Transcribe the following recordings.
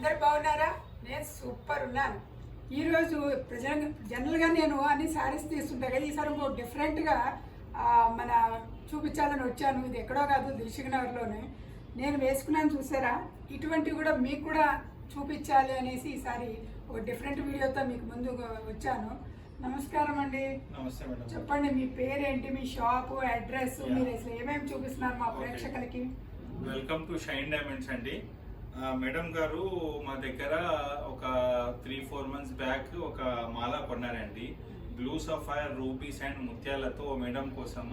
అందరు బాగున్నారా? నేను సూపర్ ఉన్నాను. ఈరోజు జనరల్గా నేను అన్ని శారీస్ తీస్తుంటా కదా, ఈసారి ఇంకో డిఫరెంట్గా మన చూపించాలని వచ్చాను. ఇది ఎక్కడో కాదు, దిల్సుఖ్ నగర్లోనే నేను వేసుకున్నాను. చూసారా? ఇటువంటివి కూడా మీకు కూడా చూపించాలి అనేసి ఈసారి ఒక డిఫరెంట్ వీడియోతో మీకు ముందు వచ్చాను. నమస్కారం అండి. నమస్తే మేడం. చెప్పండి, మీ పేరేంటి, మీ షాపు అడ్రస్, మీరు అసలు ఏమేమి చూపిస్తున్నారు మా ప్రేక్షకులకి? వెల్కమ్ టు షైన్ డైమండ్స్ అండి. మేడం గారు మా దగ్గర ఒక 3-4 months బ్యాక్ ఒక మాల కొన్నారండి. బ్లూ సఫైర్, రూబీస్ అండ్ ముత్యాలతో మేడం కోసం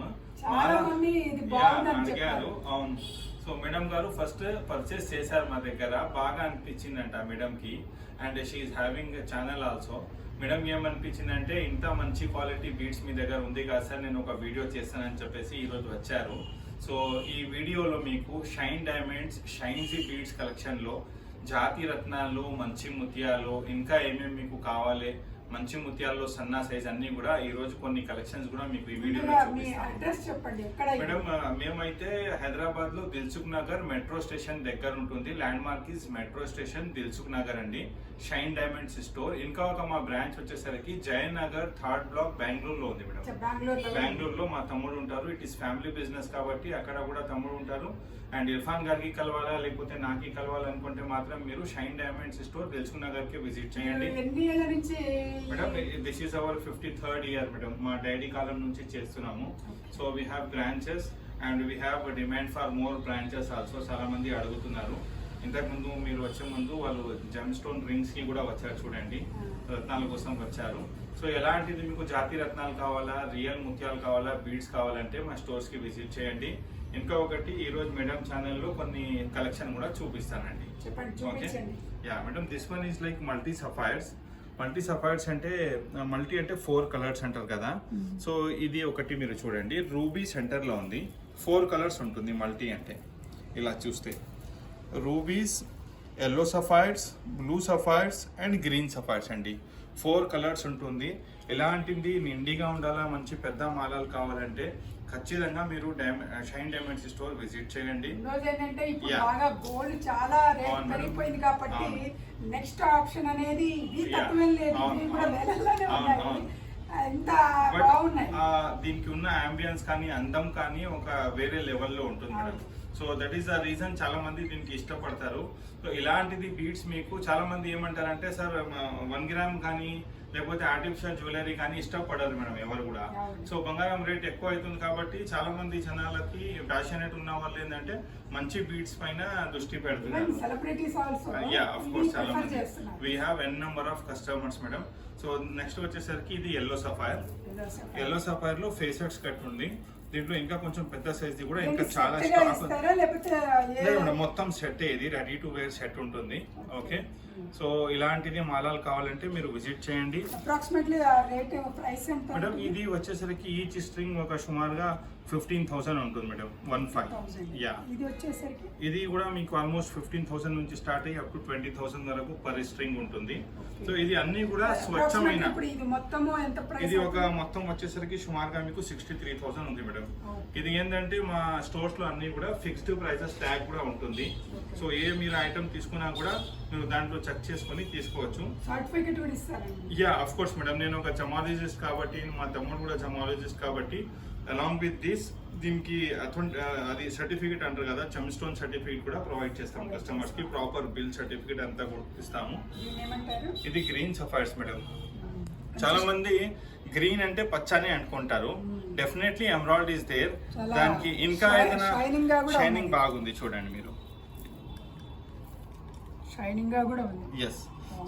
అడిగారు. అవును. సో మేడం గారు ఫస్ట్ పర్చేస్ చేశారు మా దగ్గర, బాగా అనిపించిందంట మేడం కి. And she is having channel also. Madam ఏమనిపించిందంటే, ఇంత మంచి క్వాలిటీ బీడ్స్ మీ దగ్గర ఉంది కదా సార్, నేను ఒక వీడియో చేస్తానని చెప్పేసి ఈరోజు వచ్చారు. సో ఈ వీడియోలో మీకు షైన్ డైమండ్స్ షైన్సీ బీడ్స్ కలెక్షన్లో జాతి రత్నాలు, మంచి ముత్యాలు, ఇంకా ఏమేమి మీకు కావాలి, మంచి ముత్యాల్లో సన్నా సైజ్ అన్ని కూడా ఈ రోజు కొన్ని కలెక్షన్స్ కూడా మీకు ఈ వీడియోలో చూపిస్తాను. మేడం మేమైతే హైదరాబాద్ లో దిల్సుఖ్ నగర్ మెట్రో స్టేషన్ దగ్గర ఉంటుంది. Landmark is metro station Dilsukhnagar అండి. Shine Diamonds store. ఇంకా ఒక మా బ్రాంచ్ వచ్చేసరికి జయనగర్ 3rd బ్లాక్ బెంగళూరులో ఉంది మేడం. బెంగళూరులో మా తమ్ముడు ఉంటారు. ఇట్ ఈస్ ఫ్యామిలీ బిజినెస్ కాబట్టి అక్కడ కూడా తమ్ముడు ఉంటారు. అండ్ ఇర్ఫాన్ గారికి కలవాలా లేకపోతే నాకి కలవాలనుకుంటే మాత్రం మీరు shine Diamonds store Dilsukh Nagar కి విజిట్ చేయండి. Madam this is our 53rd year madam. మా డాడీ కాలం నుంచి చేస్తున్నాము. So we have branches and we have demand for more branches also. చాలా మంది అడుగుతున్నారు. ఇంతకు ముందు మీరు వచ్చే ముందు వాళ్ళు జెమ్ స్టోన్ రింగ్స్ కి కూడా వచ్చారు చూడండి, రత్నాల కోసం వచ్చారు. సో ఎలాంటిది మీకు జాతి రత్నాలు కావాలా, రియల్ ముత్యాలు కావాలా, బీడ్స్ కావాలంటే మా స్టోర్స్ కి విజిట్ చేయండి. ఇంకా ఒకటి ఈ రోజు మేడం ఛానల్లో కొన్ని కలెక్షన్ కూడా చూపిస్తానండి. Okay yeah madam, this one is like multi sapphires. Multi sapphires అంటే మల్టీ అంటే 4 కలర్స్ అంటారు కదా. సో ఇది ఒకటి మీరు చూడండి, రూబీ సెంటర్ లో ఉంది. 4 కలర్స్ ఉంటుంది మల్టీ అంటే. ఇలా చూస్తే rubies, yellow sapphires, blue sapphires and green sapphires అండి. 4 కలర్స్ ఉంటుంది. ఎలాంటిది నిండిగా ఉండాలా, మంచి పెద్ద మాలలు కావాలంటే ఖచ్చితంగా మీరు షైన్ డైమండ్స్ స్టోర్ విజిట్ చేయండి. గోల్డ్ చాలా రేట్ పెరిగిపోయింది కాబట్టి నెక్స్ట్ ఆప్షన్ అనేది దీనికి ఉన్న అంబియన్స్ కానీ అందం కానీ ఒక వేరే లెవెల్లో ఉంటుంది madam. So that is the reason చాలా మంది దీనికి ఇష్టపడతారు. సో ఇలాంటిది బీడ్స్ మీకు చాలా మంది ఏమంటారంటే, సార్ 1 గ్రామ్ కానీ లేకపోతే ఆర్టిఫిషియల్ జ్యువెలరీ కానీ ఇష్టపడరు మేడం ఎవరు కూడా. సో బంగారం రేట్ ఎక్కువ అవుతుంది కాబట్టి చాలా మంది జనాలకి ప్యాషనేట్ ఉన్న వాళ్ళు ఏంటంటే మంచి బీడ్స్ పైన దృష్టి పెడుతున్నారు. యా ఆఫ్ కోర్స్ చాలా మంది. We have n number of customers madam. So next వచ్చేసరికి ఇది ఎల్లో సఫైర్. ఎల్లో సఫైర్ లో ఫేసెట్స్ కట్ ఉంది. దీంట్లో ఇంకా కొంచెం పెద్ద సైజ్ కూడా ఇంకా చాలా స్టాక్ మొత్తం సెట్. ఇది రెడీ టు వేర్ సెట్ ఉంటుంది. ఓకే, సో ఇలాంటిది మాలాలు కావాలంటే మీరు విజిట్ చేయండి. మేడం ఇది వచ్చేసరికి ఈచ్ స్ట్రింగ్ ఒక సుమారుగా 15,000 ఉంటుంది మేడం. 15. యా, ఇది కూడా మీకు ఆల్మోస్ట్ 15,000 నుంచి స్టార్ట్ అయ్యి అప్ టు 20,000 వరకు పర్ స్ట్రింగ్ ఉంటుంది. సో ఇది అన్ని కూడా స్వచ్ఛమైన. ఇది ఒక మొత్తం వచ్చేసరికి సుమారుగా మీకు 63,000 ఉంది మేడం. ఇది ఏంటంటే మా స్టోర్స్ లో అన్ని కూడా ఫిక్స్డ్ ప్రైసెస్ ట్యాగ్ కూడా ఉంటుంది. సో ఏ మీరు ఐటమ్ తీసుకున్నా కూడా మీరు దాంట్లో చెక్ చేసుకొని తీసుకోవచ్చు. యా ఆఫ్ కోర్స్ మేడం, నేను ఒక జమాలజిస్ట్ కాబట్టి, మా తమ్ముడు కూడా జమాలజిస్ట్ కాబట్టి అలాంగ్ విత్ దిస్ దీనికి అది సర్టిఫికేట్ అంటారు కదా, జెమ్ స్టోన్ సర్టిఫికేట్ కూడా ప్రొవైడ్ చేస్తాం కస్టమర్స్ కి. ప్రాపర్ బిల్ సర్టిఫికేట్ అంతా కూడా ఇస్తాము. ఇది గ్రీన్ సఫైర్స్ మేడం. చాలా మంది గ్రీన్ అంటే పచ్చని అనుకుంటారు. Definitely emerald is there. దానికి ఇంకా ఏదైనా షైనింగ్ బాగుంది చూడండి మీరు. ఎస్,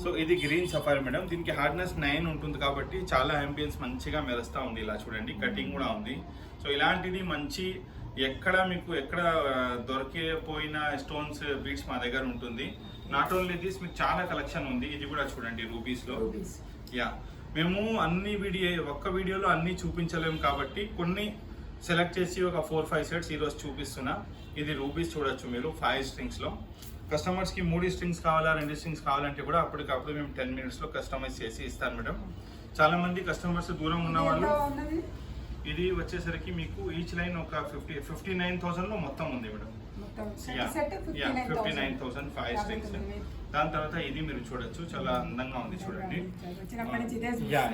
సో ఇది గ్రీన్ సఫైర్ మేడం. దీనికి హార్డ్నెస్ 9 ఉంటుంది కాబట్టి చాలా అంబియన్స్ మంచిగా మెరుస్తా ఉంది. ఇలా చూడండి, కటింగ్ కూడా ఉంది. సో ఇలాంటిది మంచి ఎక్కడ మీకు ఎక్కడ దొరికిపోయిన స్టోన్స్ బీడ్స్ మా దగ్గర ఉంటుంది. నాట్ ఓన్లీ దిస్, మీకు చాలా కలెక్షన్ ఉంది. ఇది కూడా చూడండి రూబీస్ లో. యా, మేము ఒక్క వీడియోలో అన్ని చూపించలేము కాబట్టి కొన్ని సెలెక్ట్ చేసి ఒక 4-5 సెట్స్ ఈరోజు చూపిస్తున్నా. ఇది రూబీస్ చూడొచ్చు మీరు 5 strings లో. కస్టమర్స్ కి 3 strings కావాలా, 2 strings కావాలంటే కూడా అప్పటికప్పుడు మేము 10 minutes లో కస్టమైజ్ చేసి ఇస్తాను మేడం. చాలా మంది కస్టమర్స్ దూరం ఉన్న వాళ్ళు. ఇది వచ్చేసరికి మీకు ఈచ్ లైన్ ఒక 59,000 లో మొత్తం ఉంది మేడం. మొత్తం సెట్ 59,000 5 స్ట్రింగ్స్. దాని తర్వాత ఇది మీరు చూడొచ్చు, చాలా అందంగా ఉంది చూడండి. వచ్చినప్పటి నుంచి ఇదే యా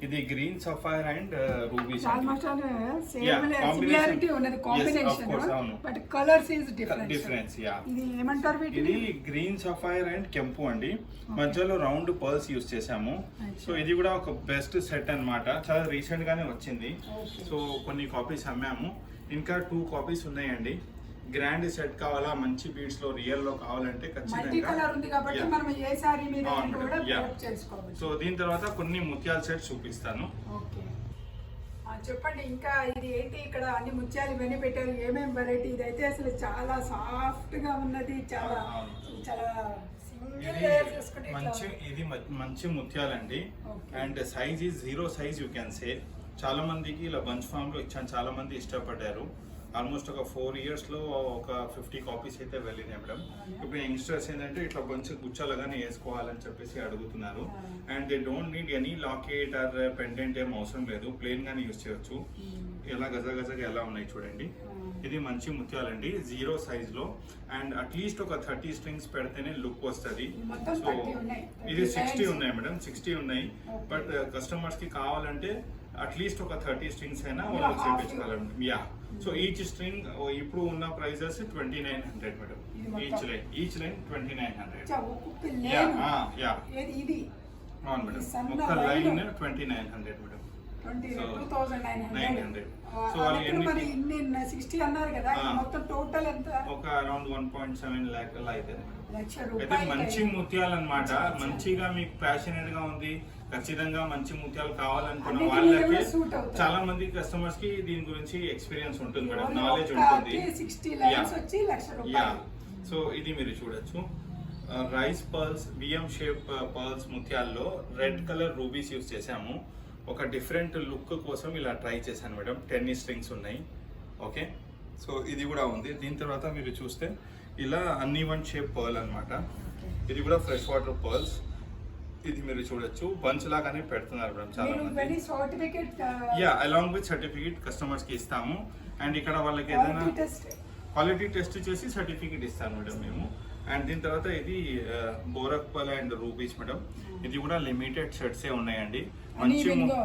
ఇది green sapphire and rubies. Almost similarity ఉన్నది combination, but colours is difference. Yeah ఇది ఏమంటారు వీటిని? ఇది గ్రీన్ సఫైర్ అండ్ కెంపు అండి. మధ్యలో రౌండ్ పర్ల్స్ యూస్ చేసాము. సో ఇది కూడా ఒక బెస్ట్ సెట్ అన్నమాట. చాలా రీసెంట్ గానే వచ్చింది. సో కొన్ని కాపీస్ అమ్మాము, ఇంకా 2 కాపీస్ ఉన్నాయండి. గ్రాండ్ సెట్ కావాలా, మంచి బీడ్స్ లో రియల్ లో కావాలంటే సో దీని తర్వాత కొన్ని ముత్యాల సెట్ చూపిస్తాను. చెప్పండి, ఇంకా ఇది ఏంటి ఇక్కడ అన్ని ముత్యాలు ఇవన్నీ పెట్టారు, ఏమేమి వెరైటీ? ఇది అయితే అసలు చాలా సాఫ్ట్ గా ఉన్నది, చాలా చాలా ఇది మంచి ముత్యాలండి. And size is 0 size you can say. చాలా మందికి ఇలా బంచ్ ఫామ్ లో ఇచ్చాను, చాలా మంది ఇష్టపడ్డారు. ఆల్మోస్ట్ ఒక 4 years లో ఒక 50 కాపీస్ అయితే వెళ్ళినాయి మేడం. ఇప్పుడు యంగ్స్టర్స్ ఏంటంటే ఇట్లా బంచ్ గుచ్చాలుగానే వేసుకోవాలని చెప్పేసి అడుగుతున్నారు. And they don't need any locket or pendant ఏం అవసరం లేదు, ప్లెయిన్ గానే యూస్ చేయొచ్చు. ఎలా గజగజగా ఎలా ఉన్నాయి చూడండి. ఇది మంచి ముత్యాలండి, 0 సైజ్ లో. అండ్ అట్లీస్ట్ ఒక 30 స్ట్రింగ్స్ పెడితేనే లుక్ వస్తుంది. సో ఇది 60 ఉన్నాయి మేడం, 60 ఉన్నాయి. బట్ కస్టమర్స్ కి కావాలంటే అట్లీస్ట్ ఒక 30 స్ట్రింగ్స్ అయినా వాళ్ళు చేయించుకోవాలండి. యా సో ఈచ్ స్ట్రింగ్ ఇప్పుడు ఉన్న ప్రైజెస్ 2900 మేడం. Each line 2900. అవును మేడం, ఒక్క లైన్ 2900 మేడం. 2900. సో ఒక అరౌండ్ 1.7 lakh అలా అయితే మంచి ముత్యాలు అన్నమాట. మంచిగా మీకు ప్యాషనేట్ గా ఉంది, ఖచ్చితంగా మంచి ముత్యాలు కావాలనుకున్న వాళ్ళకి, చాలా మంది కస్టమర్స్ కి దీని గురించి ఎక్స్పీరియన్స్ ఉంటుంది మేడం, నాలెడ్జ్ ఉంటుంది. సో ఇది మీరు చూడొచ్చు, రైస్ పర్ల్స్, విఎం షేప్ పర్ల్స్ ముత్యాల్లో రెడ్ కలర్ రూబీస్ యూస్ చేసాము. ఒక డిఫరెంట్ లుక్ కోసం ఇలా ట్రై చేశాను మేడం. 10 స్ట్రింగ్స్ ఉన్నాయి. ఓకే, సో ఇది కూడా ఉంది. దీని తర్వాత మీరు చూస్తే ఇలా అన్ఈవెన్ షేప్ పర్ల్ అన్నమాట. ఇది కూడా ఫ్రెష్ వాటర్ పర్ల్స్. ఇది మీరు చూడొచ్చు, బంచ్ లాగానే పెడుతున్నారు మేడం చాలా మంది. Yeah, along with certificate customers కి ఇస్తాము. అండ్ ఇక్కడ వాళ్ళకి ఏదైనా క్వాలిటీ టెస్ట్ చేసి సర్టిఫికేట్ ఇస్తాను మేడం మేము. అండ్ దీని తర్వాత ఇది బోరక్పల్ అండ్ రూబీస్ మేడం. ఇది కూడా లిమిటెడ్ సెట్సే ఉన్నాయండి.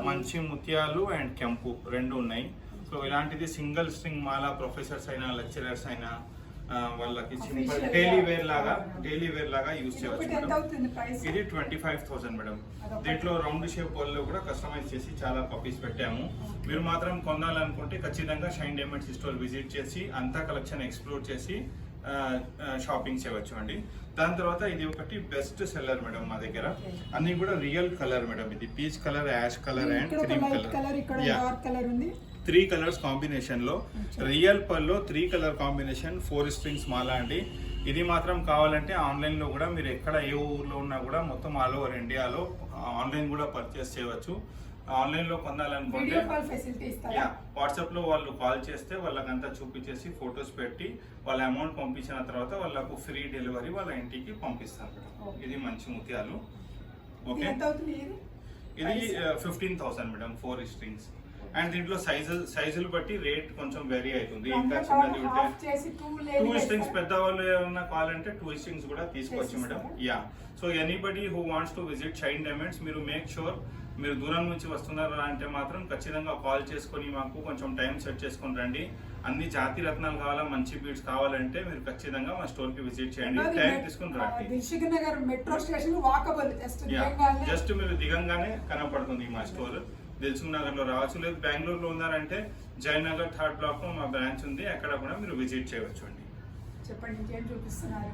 మంచి ముత్యాలు అండ్ కెంపు 2 ఉన్నాయి. సో ఇలాంటిది సింగిల్ స్ట్రింగ్ మాల ప్రొఫెసర్స్ అయినా లెక్చరర్స్ అయినా వాళ్ళకి సింపుల్ డైలీ వేర్ లాగా యూజ్ చేయవచ్చు మేడం. ఇది 25,000 మేడం. దీంట్లో రౌండ్ షేప్ పర్ల్ కూడా కస్టమైజ్ చేసి చాలా కాపీస్ పెట్టాము. మీరు మాత్రం కొనాలనుకుంటే ఖచ్చితంగా షైన్ డైమండ్స్ స్టోర్ విజిట్ చేసి అంతా కలెక్షన్ ఎక్స్ప్లోర్ చేసి షాపింగ్ చేయవచ్చు అండి. దాని తర్వాత ఇది ఒకటి బెస్ట్ సెల్లర్ మేడం మా దగ్గర. అన్ని కూడా రియల్ కలర్ మేడం. ఇది peach colour, ash colour and cream colour. 3 colours combination లో రియల్ పర్ల్ లో 3 కలర్ కాంబినేషన్ 4 స్ట్రింగ్స్ మాల అండి. ఇది మాత్రం కావాలంటే ఆన్లైన్ లో కూడా మీరు ఎక్కడ ఏ ఊర్లో ఉన్నా కూడా మొత్తం ఆల్ ఓవర్ ఇండియాలో ఆన్లైన్ కూడా పర్చేస్ చేయవచ్చు. ఆన్లైన్ లో కొనాలనుకుంటే వాట్సాప్ లో వాళ్ళు కాల్ చేస్తే వాళ్ళకంతా చూపించేసి ఫొటోస్ పెట్టి వాళ్ళ అమౌంట్ పంపించిన తర్వాత వాళ్ళకు ఫ్రీ డెలివరీ వాళ్ళ ఇంటికి పంపిస్తారు. ఇది మంచి ముత్యాలు. ఓకే, ఇది 15,000 మేడం 4 స్ట్రింగ్స్. అండ్ దీంట్లో సైజులు బట్టి రేట్ కొంచెం వేరీ అవుతుంది. ఇంకా చిన్నది ఉంటే 2 స్ట్రింగ్స్, పెద్దవాళ్ళు ఏమన్నా కావాలంటే 2 స్ట్రింగ్స్ కూడా తీసుకోవచ్చు madam. Yeah, so anybody who wants to visit shine diamonds, మీరు మేక్ షూర్ మీరు దూరం నుంచి వస్తున్నారు అంటే మాత్రం ఖచ్చితంగా కాల్ చేసుకొని మాకు కొంచెం టైం సెట్ చేసుకొని రండి. అన్ని జాతి రత్నాలు కావాలా, మంచి బీడ్స్ కావాలంటే మీరు ఖచ్చితంగా మా స్టోర్ కి విజిట్ చేయండి. టైం తీసుకుని రండి. మెట్రో స్టేషన్ వాకబుల్, జస్ట్ మీరు దిగంగానే కనపడుతుంది మా స్టోర్. దిల్సుఖ్ నగర్ లో రావచ్చు, లేదు బెంగళూరులో ఉన్నారంటే జయనగర్ 3rd block లో మా బ్రాంచ్ ఉంది, అక్కడ కూడా మీరు విజిట్ చేయవచ్చు అండి. చెప్పండి, ఇంకేం చూపిస్తున్నారు?